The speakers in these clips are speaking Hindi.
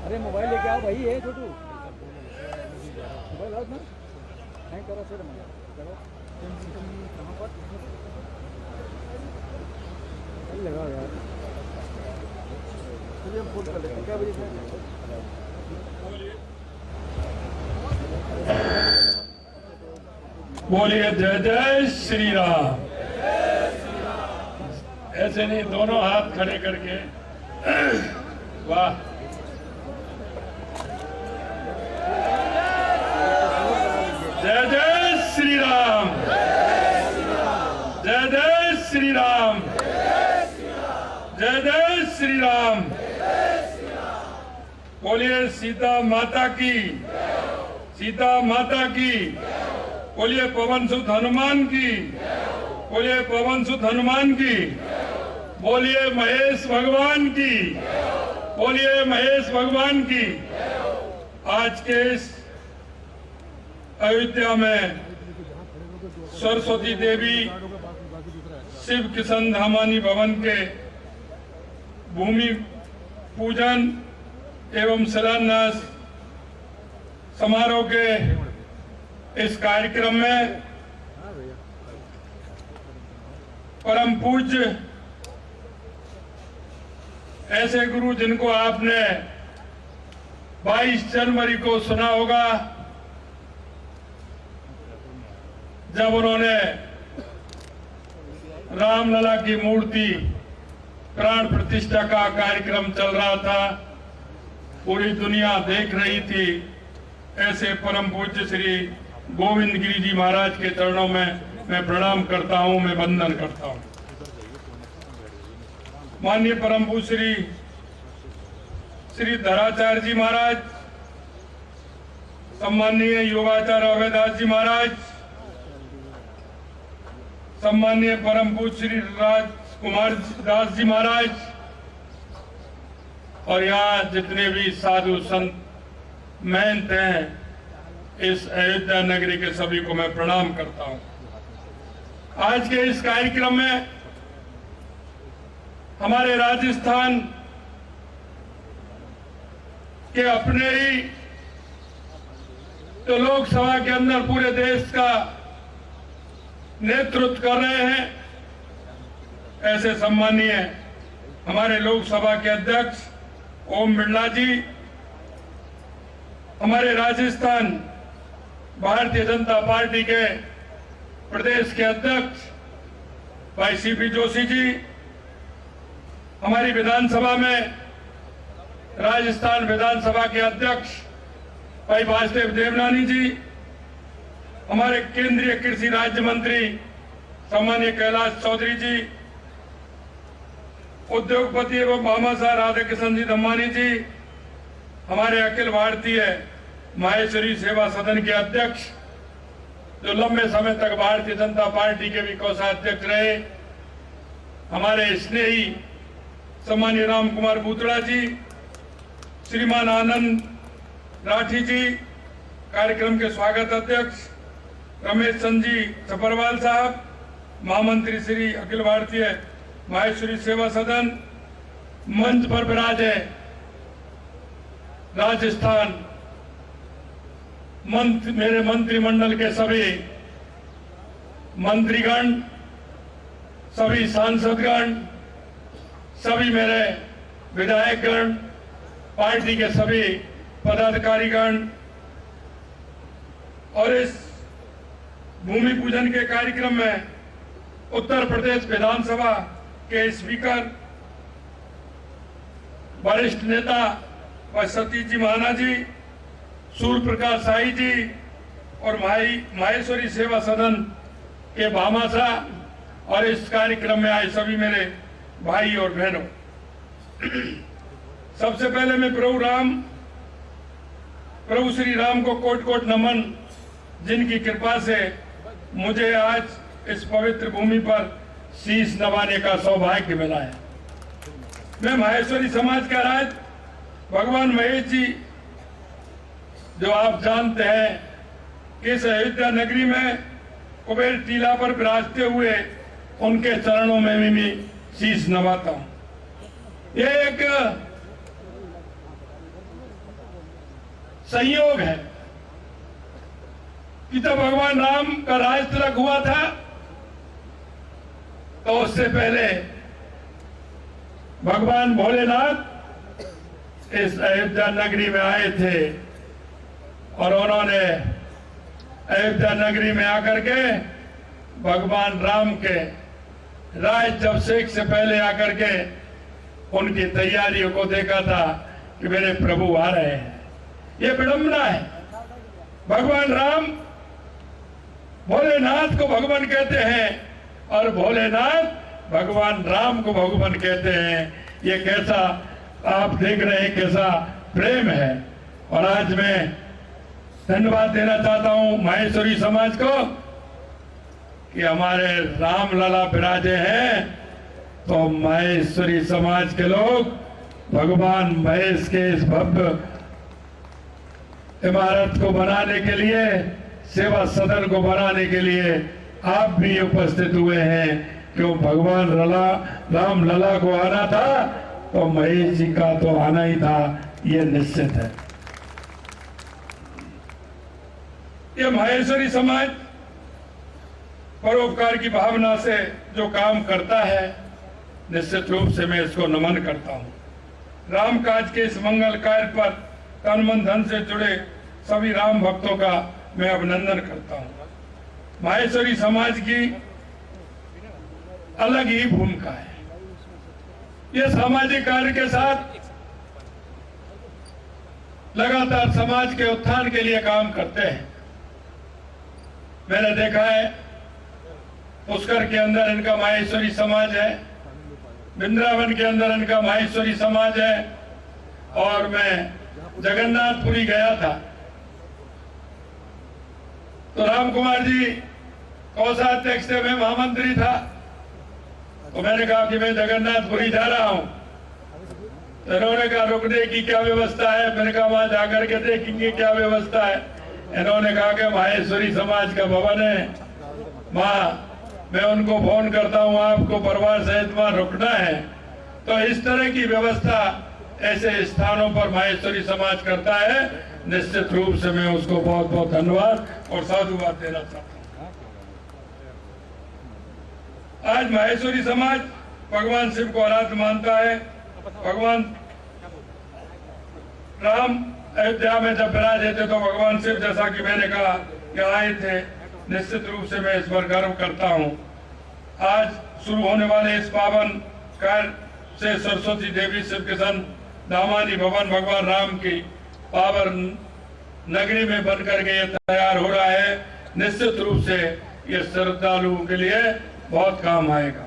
अरे मोबाइल लेके आओ भाई, है छोटू मोबाइल आओ ना, हैंग करो सर करो लगाओ यार। चलिए हम फोन कर लेते हैं, क्या बजे से? बोलिए जय जय श्री राम। ऐसे नहीं, दोनों हाथ खड़े करके। वाह, जय जय श्री राम, जय जय श्री राम, जय जय श्री राम। बोलिए सीता माता की, सीता माता की। बोलिए पवन सुत हनुमान की, बोलिए पवन सुत हनुमान की। बोलिए महेश भगवान की, बोलिए महेश भगवान की। आज के इस अयोध्या में सरस्वती देवी शिव किशन धामानी भवन के भूमि पूजन एवं शिलान्यास समारोह के इस कार्यक्रम में परम पूज्य ऐसे गुरु जिनको आपने 22 जनवरी को सुना होगा, जब उन्होंने रामलला की मूर्ति प्राण प्रतिष्ठा का कार्यक्रम चल रहा था, पूरी दुनिया देख रही थी। ऐसे परम पूज्य श्री गोविंद गिरी जी महाराज के चरणों में मैं प्रणाम करता हूं, मैं वंदन करता हूं। माननीय परम पूज्य श्री धराचार्य जी महाराज, सम्माननीय योगाचार्य अभयदास जी महाराज, सम्माननीय परम पूज्य श्री राजकुमार दास जी महाराज, और यहाँ जितने भी साधु संत महंत हैं, इस अयोध्या नगरी के सभी को मैं प्रणाम करता हूं। आज के इस कार्यक्रम में हमारे राजस्थान के अपने ही तो लोकसभा के अंदर पूरे देश का नेतृत्व कर रहे हैं, ऐसे सम्मानीय हमारे लोकसभा के अध्यक्ष ओम बिरला जी, हमारे राजस्थान भारतीय जनता पार्टी के प्रदेश के अध्यक्ष भाई सीपी जोशी जी, हमारी विधानसभा में राजस्थान विधानसभा के अध्यक्ष भाई वासुदेव देवनानी जी, हमारे केंद्रीय कृषि राज्य मंत्री सम्मानीय कैलाश चौधरी जी, उद्योगपति एवं भामाशाह राधा किशन जी धम्मानी जी, हमारे अखिल भारतीय माहेश्वरी सेवा सदन के अध्यक्ष, जो लंबे समय तक भारतीय जनता पार्टी के भी कोषाध्यक्ष रहे, हमारे स्नेही सम्मानीय राम कुमार बूतड़ा जी, श्रीमान आनंद राठी जी, कार्यक्रम के स्वागत अध्यक्ष रमेश चंद जी छपरवाल साहब, महामंत्री श्री अखिल भारतीय माहेश्वरी सेवा सदन, मंच पर विराजे राजस्थान मेरे मंत्रिमंडल के सभी मंत्रीगण, सभी सांसदगण, सभी मेरे विधायकगण, पार्टी के सभी पदाधिकारीगण, और इस भूमि पूजन के कार्यक्रम में उत्तर प्रदेश विधानसभा के स्पीकर, वरिष्ठ नेता भाई सतीश जी महाना जी, सूर्य प्रकाश शाही जी, और माहेश्वरी सेवा सदन के भामाशाह, और इस कार्यक्रम में आए सभी मेरे भाई और बहनों। सबसे पहले मैं प्रभु श्री राम को कोट कोट नमन, जिनकी कृपा से मुझे आज इस पवित्र भूमि पर शीश नवाने का सौभाग्य मिला है। मैं माहेश्वरी समाज का राज भगवान महेश जी, जो आप जानते हैं कि इस अयोध्या नगरी में कुबेर टीला पर विराजते हुए उनके चरणों में भी शीश नवाता हूं। ये एक संयोग है कि जब भगवान राम का राज तिलक हुआ था तो उससे पहले भगवान भोलेनाथ इस अयोध्या नगरी में आए थे और उन्होंने अयोध्या नगरी में आकर के भगवान राम के राज्याभिषेक से पहले आकर के उनकी तैयारियों को देखा था कि मेरे प्रभु आ रहे हैं। ये विडंबना है। भगवान राम भोलेनाथ को भगवान कहते हैं और भोलेनाथ भगवान राम को भगवान कहते हैं। ये कैसा आप देख रहे हैं, कैसा प्रेम है। और आज मैं धन्यवाद देना चाहता हूं माहेश्वरी समाज को कि हमारे राम लला विराजे हैं, तो माहेश्वरी समाज के लोग भगवान महेश के इस भव्य इमारत को बनाने के लिए, सेवा सदन को बनाने के लिए आप भी उपस्थित हुए हैं। क्यों भगवान राम लला को आना था तो महेश जी का तो आना ही था, ये निश्चित है। ये माहेश्वरी समाज परोपकार की भावना से जो काम करता है, निश्चित रूप से मैं इसको नमन करता हूं। राम काज के इस मंगल कार्य पर तन मन धन से जुड़े सभी राम भक्तों का मैं अभिनंदन करता हूं। माहेश्वरी समाज की अलग ही भूमिका है। ये सामाजिक कार्य के साथ लगातार समाज के उत्थान के लिए काम करते हैं। मैंने देखा है पुष्कर के अंदर इनका माहेश्वरी समाज है, वृंदावन के अंदर इनका माहेश्वरी समाज है, और मैं जगन्नाथपुरी गया था तो राम कुमार जी कोषाध्यक्ष थे, मैं महामंत्री था, तो मैंने कहा कि मैं जगन्नाथपुरी जा रहा हूं। तो इन्होंने कहा रुकने की क्या व्यवस्था है? मैंने कहा वहां जाकर के देखेंगे क्या व्यवस्था है। इन्होंने कहा कि माहेश्वरी समाज का भवन है, वहां मैं उनको फोन करता हूं, आपको परिवार सहित वहां रुकना है। तो इस तरह की व्यवस्था ऐसे स्थानों पर माहेश्वरी समाज करता है। निश्चित रूप से मैं उसको बहुत बहुत धन्यवाद और साधुवाद देना चाहता हूं। आज माहेश्वरी समाज भगवान शिव को आराध्य मानता है। भगवान राम अयोध्या में जब विराजे थे तो भगवान शिव, जैसा कि मैंने कहा, कि आए थे। निश्चित रूप से मैं इस पर गर्व करता हूं। आज शुरू होने वाले इस पावन कार्य से सरस्वती देवी शिव के संत दामानी भवन भगवान राम की पावन नगरी में बनकर के ये तैयार हो रहा है। निश्चित रूप से ये श्रद्धालुओं के लिए बहुत काम आएगा।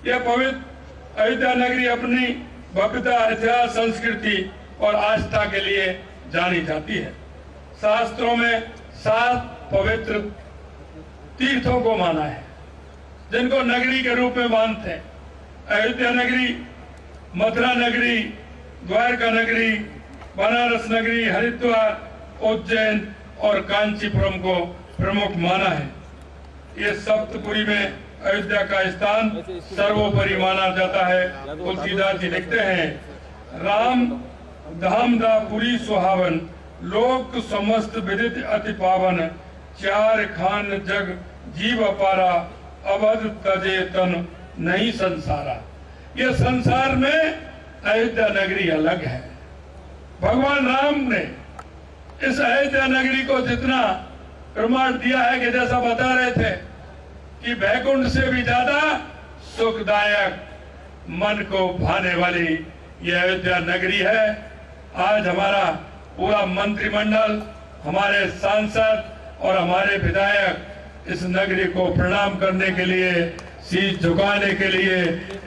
यह पवित्र अयोध्या नगरी अपनी भव्यता, इतिहास, संस्कृति और आस्था के लिए जानी जाती है। शास्त्रों में 7 पवित्र तीर्थों को माना है जिनको नगरी के रूप में मानते हैं। अयोध्या नगरी, मथुरा नगरी, द्वारका नगरी, बनारस नगरी, हरिद्वार, उज्जैन और कांचीपुरम को प्रमुख माना है। ये सप्तपुरी में अयोध्या का स्थान सर्वोपरि माना जाता है। तुलसीदास जी लिखते हैं, राम धाम दा पुरी सुहावन, लोक समस्त विदित अति पावन, चार खान जग जीव अपारा, अवध तजे तन नहीं संसारा। ये संसार में अयोध्या नगरी अलग है। भगवान राम ने इस अयोध्या नगरी को जितना प्रमाण दिया है कि जैसा बता रहे थे कि वैकुंठ से भी ज्यादा सुखदायक, मन को भाने वाली यह अयोध्या नगरी है। आज हमारा पूरा मंत्रिमंडल, हमारे सांसद और हमारे विधायक इस नगरी को प्रणाम करने के लिए, शीश झुकाने के लिए,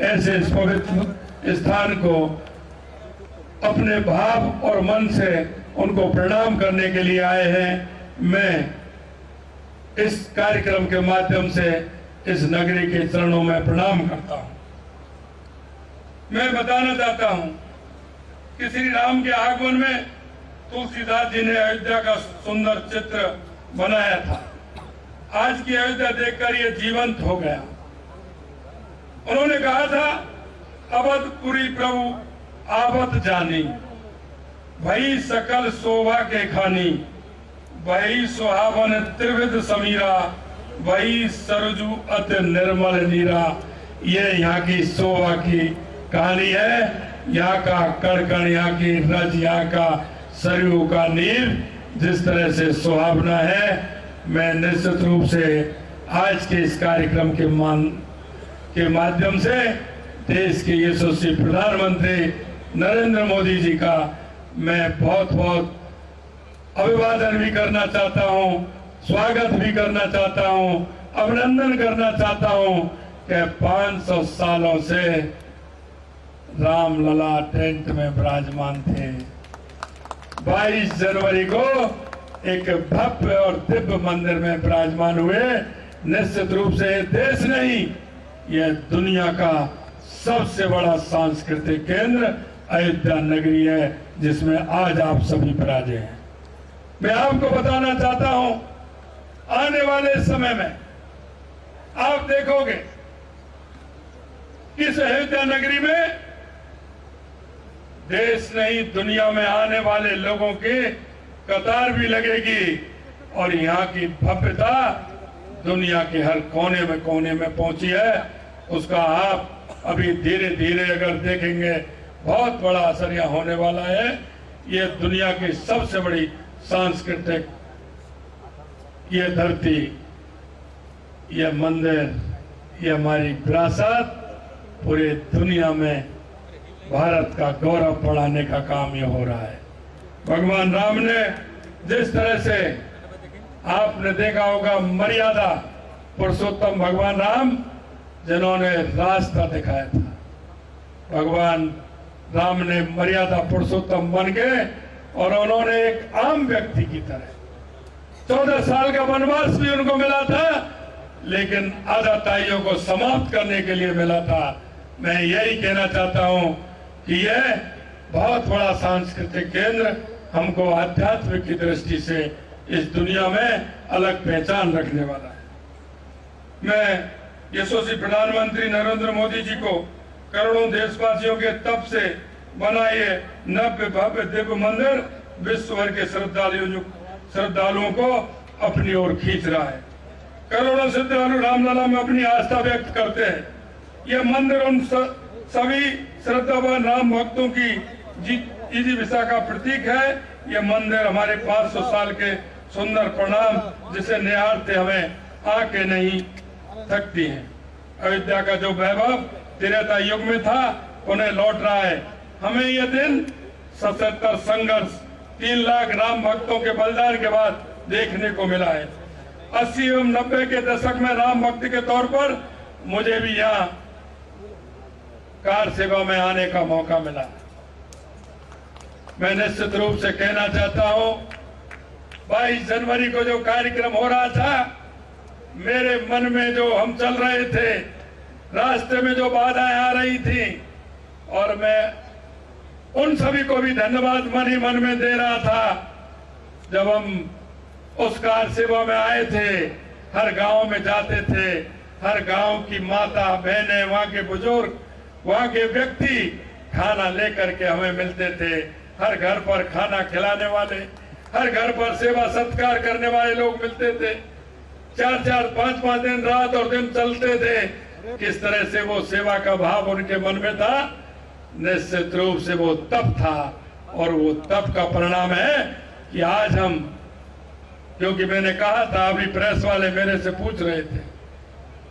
ऐसे इस पवित्र स्थान को अपने भाव और मन से उनको प्रणाम करने के लिए आए हैं। मैं इस कार्यक्रम के माध्यम से इस नगरी के चरणों में प्रणाम करता हूं। मैं बताना चाहता हूं कि श्री राम के आगमन में तुलसीदास जी ने अयोध्या का सुंदर चित्र बनाया था। आज की अयोध्या देखकर ये जीवंत हो गया। उन्होंने कहा था, अवधपुरी प्रभु आवत जानी, भई सकल शोभा के खानी, वही सुहावन त्रिविध समीरा, वही सरजू अति निर्मल नीरा। ये यहाँ की शोभा की कहानी है। यहाँ का कड़कड़, यहाँ की रज, यहाँ का सरयू का नीर जिस तरह से सुहावना है, मैं निश्चित रूप से आज के इस कार्यक्रम के माध्यम से देश के यशस्वी प्रधानमंत्री नरेंद्र मोदी जी का मैं बहुत बहुत अभिवादन भी करना चाहता हूं, स्वागत भी करना चाहता हूं, अभिनंदन करना चाहता हूं कि 500 सालों से रामलला टेंट में विराजमान थे। 22 जनवरी को एक भव्य और दिव्य मंदिर में विराजमान हुए। निश्चित रूप से देश नहीं, यह दुनिया का सबसे बड़ा सांस्कृतिक केंद्र अयोध्या नगरी है, जिसमें आज आप सभी विराजे हैं। मैं आपको बताना चाहता हूं, आने वाले समय में आप देखोगे इस अयोध्या नगरी में देश नहीं दुनिया में आने वाले लोगों की कतार भी लगेगी और यहाँ की भव्यता दुनिया के हर कोने में पहुंची है। उसका आप अभी धीरे धीरे अगर देखेंगे बहुत बड़ा असर यहाँ होने वाला है। ये दुनिया की सबसे बड़ी सांस्कृतिक ये धरती, ये मंदिर, ये हमारी विरासत पूरे दुनिया में भारत का गौरव बढ़ाने का काम ये हो रहा है। भगवान राम ने जिस तरह से आपने देखा होगा, मर्यादा पुरुषोत्तम भगवान राम जिन्होंने रास्ता दिखाया था, भगवान राम ने मर्यादा पुरुषोत्तम बन गए और उन्होंने एक आम व्यक्ति की तरह 14 साल का वनवास भी उनको मिला था, लेकिन आदाताइयों को समाप्त करने के लिए मिला था। मैं यही कहना चाहता हूं कि यह बहुत बड़ा सांस्कृतिक केंद्र हमको आध्यात्मिक की दृष्टि से इस दुनिया में अलग पहचान रखने वाला है। मैं यशस्वी प्रधानमंत्री नरेंद्र मोदी जी को करोड़ों देशवासियों के तप से बना ये नव्य भव्य दिव्य मंदिर विश्व भर के श्रद्धालुओं को अपनी ओर खींच रहा है। करोड़ों श्रद्धालु रामलला में अपनी आस्था व्यक्त करते हैं। यह मंदिर उन सभी श्रद्धावान राम भक्तों की जीविका का प्रतीक है। यह मंदिर हमारे 500 साल के सुंदर प्रणाम जिसे निहारते हमें आंखें नहीं थकती हैं। अयोध्या का जो वैभव त्रेता युग में था उन्हें लौट रहा है। हमें यह दिन सशस्त्र संघर्ष 3 लाख राम भक्तों के बलिदान के बाद देखने को मिला है। 80 एवं 90 के दशक में राम भक्त के तौर पर मुझे भी यहाँ कार सेवा में आने का मौका मिला। मैं निश्चित रूप से कहना चाहता हूं, 22 जनवरी को जो कार्यक्रम हो रहा था, मेरे मन में जो हम चल रहे थे, रास्ते में जो बाधाएं आ रही थी, और मैं उन सभी को भी धन्यवाद मन ही मन में दे रहा था। जब हम उस कार सेवा में आए थे, हर गांव में जाते थे, हर गांव की माता बहनें, वहां के बुजुर्ग, वहां के व्यक्ति खाना लेकर के हमें मिलते थे। हर घर पर खाना खिलाने वाले, हर घर पर सेवा सत्कार करने वाले लोग मिलते थे। 4-4, 5-5 दिन रात और दिन चलते थे। किस तरह से वो सेवा का भाव उनके मन में था, निश्चित रूप से वो तप था। और वो तप का परिणाम है कि आज हम, क्योंकि मैंने कहा था, अभी प्रेस वाले मेरे से पूछ रहे थे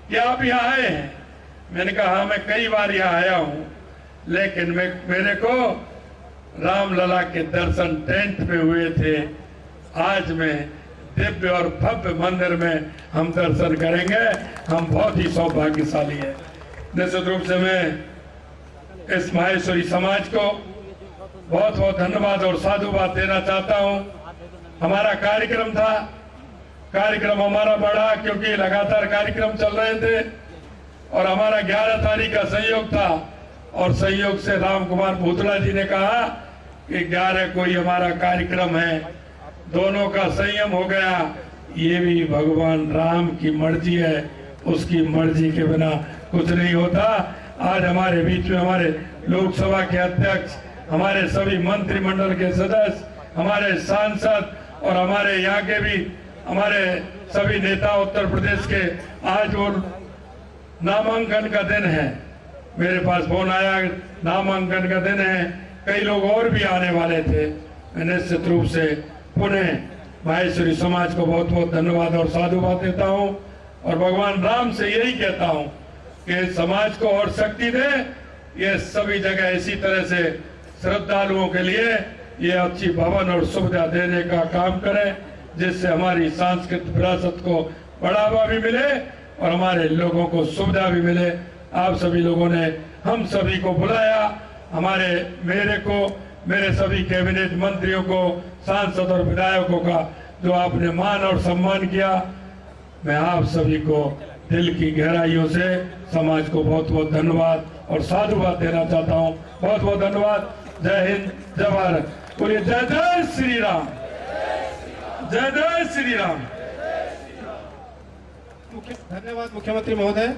कि आप यहाँ आए हैं। मैंने कहा मैं कई बार यहाँ आया हूँ, लेकिन मेरे को रामलला के दर्शन टेंट में हुए थे। आज मैं दिव्य और भव्य मंदिर में हम दर्शन करेंगे। हम बहुत ही सौभाग्यशाली है। निश्चित रूप से मैं इस माहेश्वरी समाज को बहुत बहुत धन्यवाद और साधुवाद देना चाहता हूँ। हमारा कार्यक्रम था, कार्यक्रम हमारा बढ़ा क्योंकि लगातार कार्यक्रम चल रहे थे और हमारा 11 तारीख का संयोग था। और संयोग से राम कुमार भूतड़ा जी ने कहा कि 11 को ही हमारा कार्यक्रम है। दोनों का संयम हो गया। ये भी भगवान राम की मर्जी है, उसकी मर्जी के बिना कुछ नहीं होता। आज हमारे बीच में हमारे लोकसभा के अध्यक्ष हमारे सभी मंत्रिमंडल के सदस्य, हमारे सांसद और हमारे यहाँ के भी हमारे सभी नेता उत्तर प्रदेश के, आज वो नामांकन का दिन है। मेरे पास फोन आया, नामांकन का दिन है, कई लोग और भी आने वाले थे। मैं निश्चित रूप से पुनः माहेश्वरी समाज को बहुत बहुत धन्यवाद और साधुवाद देता हूं और भगवान राम से यही कहता हूं कि समाज को और शक्ति दे। ये सभी जगह इसी तरह से श्रद्धालुओं के लिए ये अच्छी भवन और सुविधा देने का काम करें, जिससे हमारी सांस्कृतिक विरासत को बढ़ावा भी मिले और हमारे लोगों को सुविधा भी मिले। आप सभी लोगों ने हम सभी को बुलाया, मेरे को, मेरे सभी कैबिनेट मंत्रियों को, सांसद और विधायकों का जो आपने मान और सम्मान किया, मैं आप सभी को दिल की गहराइयों से समाज को बहुत बहुत धन्यवाद और साधुवाद देना चाहता हूं। बहुत बहुत धन्यवाद। जय हिंद, जय भारत। बोलिए जय जय श्री राम, जय जय श्री राम। धन्यवाद मुख्यमंत्री महोदय।